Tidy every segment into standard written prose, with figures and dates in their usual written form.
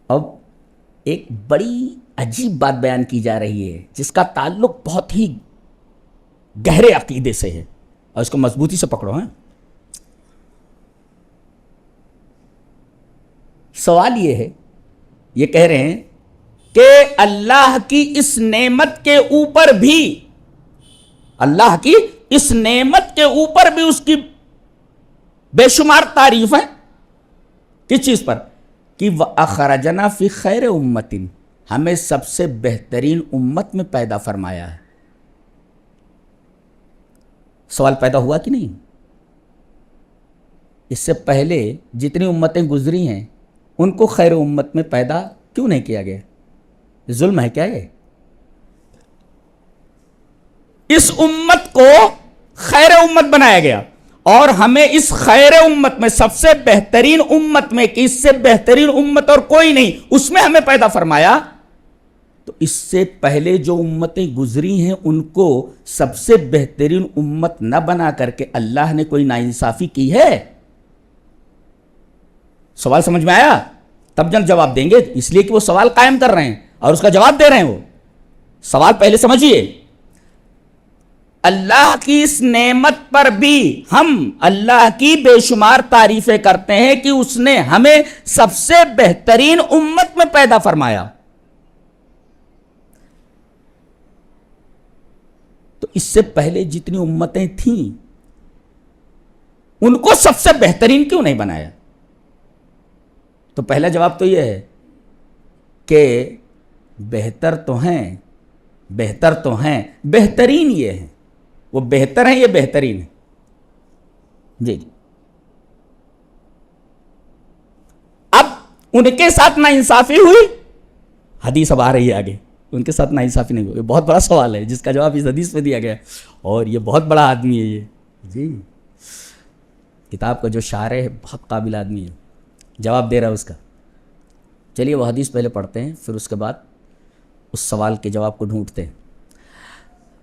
اب ایک بڑی عجیب بات بیان کی جا رہی ہے جس کا تعلق بہت ہی گہرے عقیدے سے ہے، اور اس کو مضبوطی سے پکڑو۔ ہیں سوال یہ ہے، یہ کہہ رہے ہیں کہ اللہ کی اس نعمت کے اوپر بھی، اللہ کی اس نعمت کے اوپر بھی اس کی بے شمار تعریف ہیں۔ کس چیز پر؟ کہ وَأَخْرَجَنَا فِي خَيْرِ أُمَّةٍ، ہمیں سب سے بہترین امت میں پیدا فرمایا ہے۔ سوال پیدا ہوا کہ نہیں؟ اس سے پہلے جتنی امتیں گزری ہیں ان کو خیر امت میں پیدا کیوں نہیں کیا گیا؟ ظلم ہے کیا یہ؟ اس امت کو خیر امت بنایا گیا، اور ہمیں اس خیر امت میں، سب سے بہترین امت میں، کہ اس سے بہترین امت اور کوئی نہیں، اس میں ہمیں پیدا فرمایا۔ تو اس سے پہلے جو امتیں گزری ہیں ان کو سب سے بہترین امت نہ بنا کر کے اللہ نے کوئی ناانصافی کی ہے؟ سوال سمجھ میں آیا؟ تب جب جواب دیں گے، اس لیے کہ وہ سوال قائم کر رہے ہیں اور اس کا جواب دے رہے ہیں۔ وہ سوال پہلے سمجھیے، اللہ کی اس نعمت پر بھی ہم اللہ کی بے شمار تعریفیں کرتے ہیں کہ اس نے ہمیں سب سے بہترین امت میں پیدا فرمایا۔ تو اس سے پہلے جتنی امتیں تھیں ان کو سب سے بہترین کیوں نہیں بنایا؟ تو پہلا جواب تو یہ ہے کہ بہتر تو ہیں، بہتر تو ہیں، بہترین یہ ہیں، وہ بہتر ہیں، یہ بہترین ہے۔ جی جی، اب ان کے ساتھ ناانصافی ہوئی، حدیث اب آ رہی ہے آگے، ان کے ساتھ ناانصافی نہیں ہوئی۔ بہت بڑا سوال ہے جس کا جواب اس حدیث میں دیا گیا ہے، اور یہ بہت بڑا آدمی ہے یہ، جی کتاب کا جو شارح ہے بہت قابل آدمی ہے، جواب دے رہا ہے اس کا۔ چلیے وہ حدیث پہلے پڑھتے ہیں، پھر اس کے بعد اس سوال کے جواب کو ڈھونڈتے ہیں۔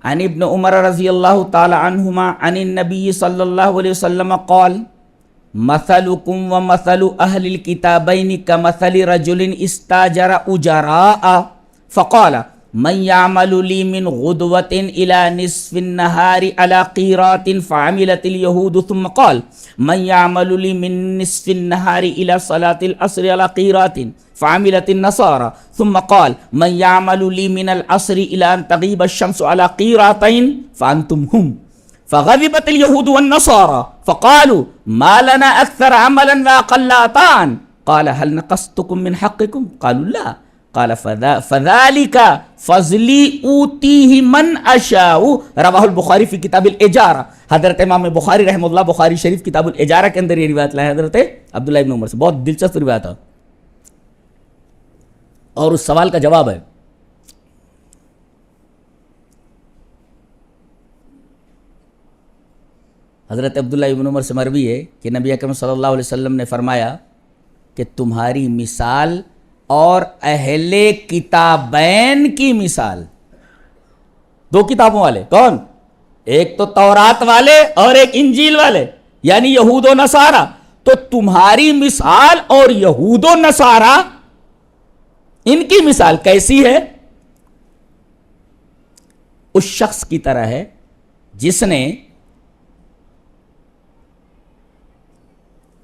عن ابن عمر رضی اللہ تعالی عنہما عن النبی صلی اللہ علیہ وسلم قال مثلکم ومثل اہل الکتابین کمثل رجل استاجر اجراء فقال من يعمل لي من غدوة إلى نصف النهار على قيرات فعملت اليهود ثم قال من يعمل لي من نصف النهار إلى صلاة العصر على قيرات فعملت النصارى ثم قال من يعمل لي من العصر إلى أن تغيب الشمس على قيراتين فأنتم هم فغضبت اليهود والنصارى فقالوا ما لنا أكثر عملا وأقل عطاء قال هل نقصتكم من حقكم قالوا لا قال فذلك فضلی اوتیہ من اشاء رواہ البخاری فی کتاب الاجارہ۔ حضرت امام بخاری رحمہ اللہ بخاری شریف کتاب الاجارہ کے اندر یہ روایت لائے حضرت عبداللہ ابن عمر سے، بہت دلچسپ روایت ہے، اور اس سوال کا جواب ہے۔ حضرت عبداللہ ابن عمر سے مروی ہے کہ نبی اکرم صلی اللہ علیہ وسلم نے فرمایا کہ تمہاری مثال اور اہل کتابین کی مثال، دو کتابوں والے کون؟ ایک تو تورات والے اور ایک انجیل والے، یعنی یہود و نصارہ۔ تو تمہاری مثال اور یہود و نصارہ ان کی مثال کیسی ہے؟ اس شخص کی طرح ہے جس نے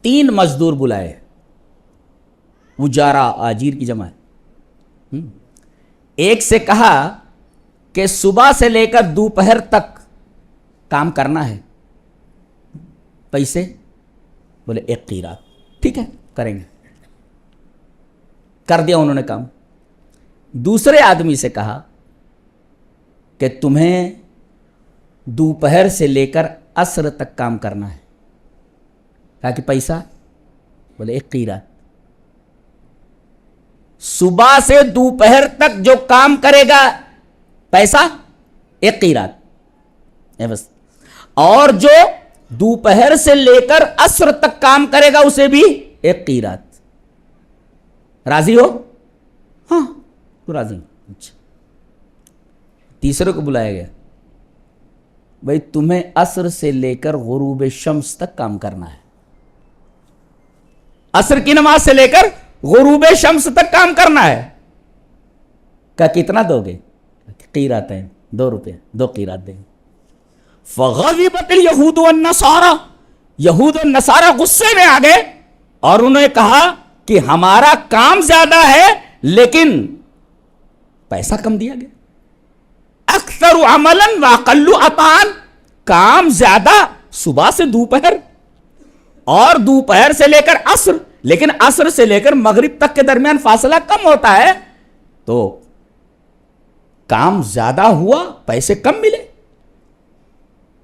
3 مزدور بلائے، اجارہ آجیر کی جمع ہے۔ ایک سے کہا کہ صبح سے لے کر دوپہر تک کام کرنا ہے، پیسے بولے 1 قیراط، ٹھیک ہے کریں گے، کر دیا انہوں نے کام۔ دوسرے آدمی سے کہا کہ تمہیں دوپہر سے لے کر عصر تک کام کرنا ہے، کہا کہ پیسہ بولے 1 قیراط۔ صبح سے دوپہر تک جو کام کرے گا پیسہ 1 قیراط بس، اور جو دوپہر سے لے کر عصر تک کام کرے گا اسے بھی 1 قیراط۔ راضی ہو؟ ہاں تو راضی ہوں۔ اچھا، تیسرے کو بلایا گیا، بھائی تمہیں عصر سے لے کر غروب شمس تک کام کرنا ہے، عصر کی نماز سے لے کر غروب شمس تک کام کرنا ہے. کہا کتنا دو گے؟ قیراتین، 2 روپے، 2 قیرات دیں گے. فغضبت الیہود والنصارى، یہود و نصارہ غصے میں آ گئے اور انہوں نے کہا کہ ہمارا کام زیادہ ہے لیکن پیسہ کم دیا گیا. اکثر عملا واقل عطاء، کام زیادہ صبح سے دوپہر اور دوپہر سے لے کر عصر، لیکن عصر سے لے کر مغرب تک کے درمیان فاصلہ کم ہوتا ہے تو کام زیادہ ہوا، پیسے کم ملے.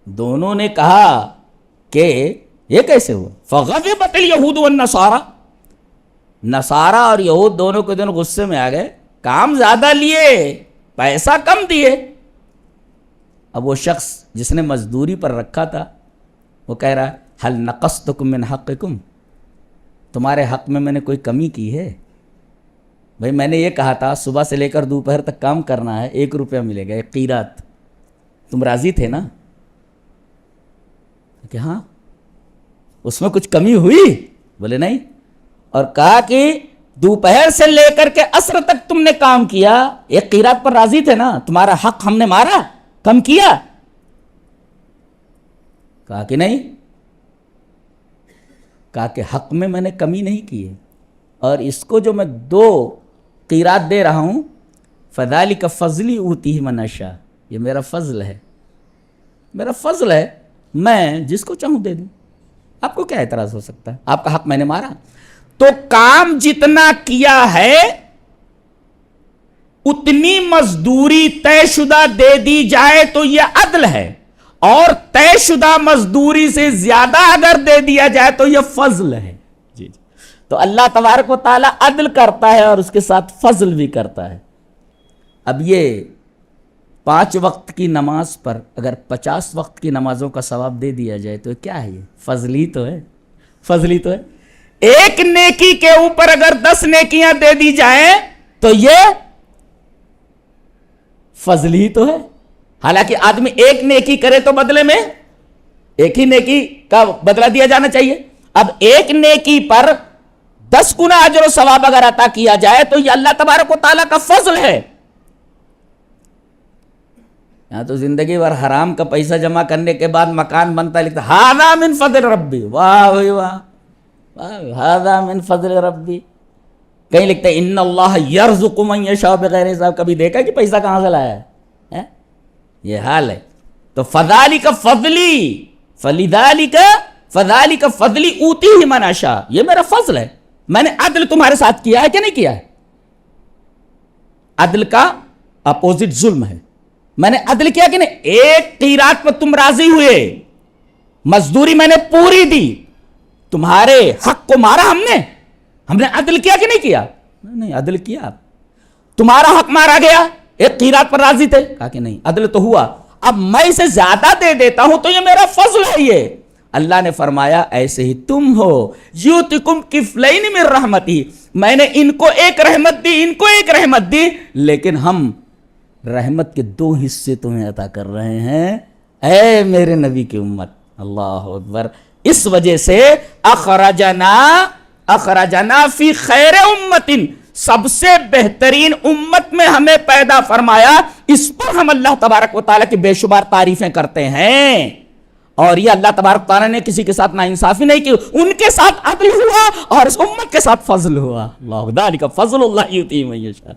دونوں نے کہا کہ یہ کیسے ہوا؟ فغضبت الیہود والنصارى، نصارہ اور یہود دونوں کے دونوں غصے میں آ گئے، کام زیادہ لیے پیسہ کم دیے. اب وہ شخص جس نے مزدوری پر رکھا تھا وہ کہہ رہا حل نقصتکم من حقکم، تمہارے حق میں نے کوئی کمی کی ہے؟ بھائی میں نے یہ کہا تھا صبح سے لے کر دوپہر تک کام کرنا ہے، 1 روپیہ ملے گا، 1 قیرات. تم راضی تھے نا؟ کہ ہاں. اس میں کچھ کمی ہوئی؟ بولے نہیں. اور کہا کہ دوپہر سے لے کر کے عصر تک تم نے کام کیا، 1 قیرات پر راضی تھے نا؟ تمہارا حق ہم نے مارا، کم کیا؟ کہا کہ نہیں. کہا کہ حق میں نے کمی نہیں کی ہے، اور اس کو جو میں 2 قیرات دے رہا ہوں، فذالک فضلی اوتیہ من اشاء، یہ میرا فضل ہے، میرا فضل ہے، میں جس کو چاہوں دے دوں. آپ کو کیا اعتراض ہو سکتا ہے؟ آپ کا حق میں نے مارا. تو کام جتنا کیا ہے اتنی مزدوری طے شدہ دے دی جائے تو یہ عدل ہے، اور طے شدہ مزدوری سے زیادہ اگر دے دیا جائے تو یہ فضل ہے. جی جی. تو اللہ تبارک و تعالیٰ عدل کرتا ہے اور اس کے ساتھ فضل بھی کرتا ہے. اب یہ 5 وقت کی نماز پر اگر 50 وقت کی نمازوں کا ثواب دے دیا جائے تو کیا ہے؟ یہ فضلی تو ہے، فضلی تو ہے. 1 نیکی کے اوپر اگر 10 نیکیاں دے دی جائیں تو یہ فضلی تو ہے. حالانکہ آدمی 1 نیکی کرے تو بدلے میں 1 ہی نیکی کا بدلہ دیا جانا چاہیے. اب 1 نیکی پر 10 گنا اجر و ثواب اگر عطا کیا جائے تو یہ اللہ تبارک و تعالیٰ کا فضل ہے. یہاں تو زندگی بھر حرام کا پیسہ جمع کرنے کے بعد مکان بنتا لکھتا ھذا من فضل ربی، واہ بھائی واہ، ھذا من فضل ربی. کہیں لکھتے ہیں ان اللہ یرزق من یشاء بغیر حساب. کبھی دیکھا کہ پیسہ کہاں سے لایا ہے؟ یہ حال ہے. تو فذالک فضلی، فذالک فضلی اوتیہ من اشاء، یہ میرا فضل ہے. میں نے عدل تمہارے ساتھ کیا ہے کہ نہیں کیا ہے؟ عدل کا اپوزٹ ظلم ہے. میں نے عدل کیا کہ نہیں؟ 1 قیرات پر تم راضی ہوئے، مزدوری میں نے پوری دی، تمہارے حق کو مارا ہم نے عدل کیا کہ نہیں کیا؟ نہیں عدل کیا. تمہارا حق مارا گیا، 1 قیرات پر راضی تھے، کہا کہ نہیں عدل تو ہوا، اب میں اسے زیادہ دے دیتا ہوں تو یہ میرا فضل ہے. یہ اللہ نے فرمایا ایسے ہی تم ہو، یؤتکم کفلین من رحمتی، میں نے ان کو 1 رحمت دی، ان کو 1 رحمت دی، لیکن ہم رحمت کے 2 حصے تمہیں عطا کر رہے ہیں اے میرے نبی کی امت. اللہ اکبر. اس وجہ سے اخرجنا فی خیر امت، سب سے بہترین امت میں ہمیں پیدا فرمایا. اس پر ہم اللہ تبارک و تعالیٰ کی بے شمار تعریفیں کرتے ہیں. اور یہ اللہ تبارک و تعالیٰ نے کسی کے ساتھ ناانصافی نہیں کی، ان کے ساتھ عدل ہوا اور اس امت کے ساتھ فضل ہوا. اللہ ذالک فضل اللہ یؤتیہ من یشاء.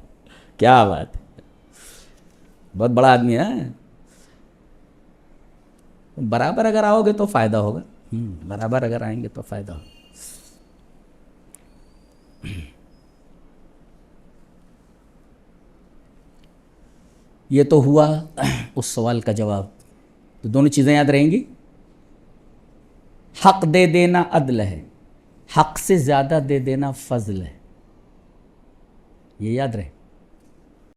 کیا بات ہے، بہت بڑا آدمی ہے. برابر اگر آؤ گے تو فائدہ ہوگا، برابر اگر آئیں گے تو فائدہ ہوگا. یہ تو ہوا اس سوال کا جواب. تو دونوں چیزیں یاد رہیں گی. حق دے دینا عدل ہے، حق سے زیادہ دے دینا فضل ہے. یہ یاد رہے.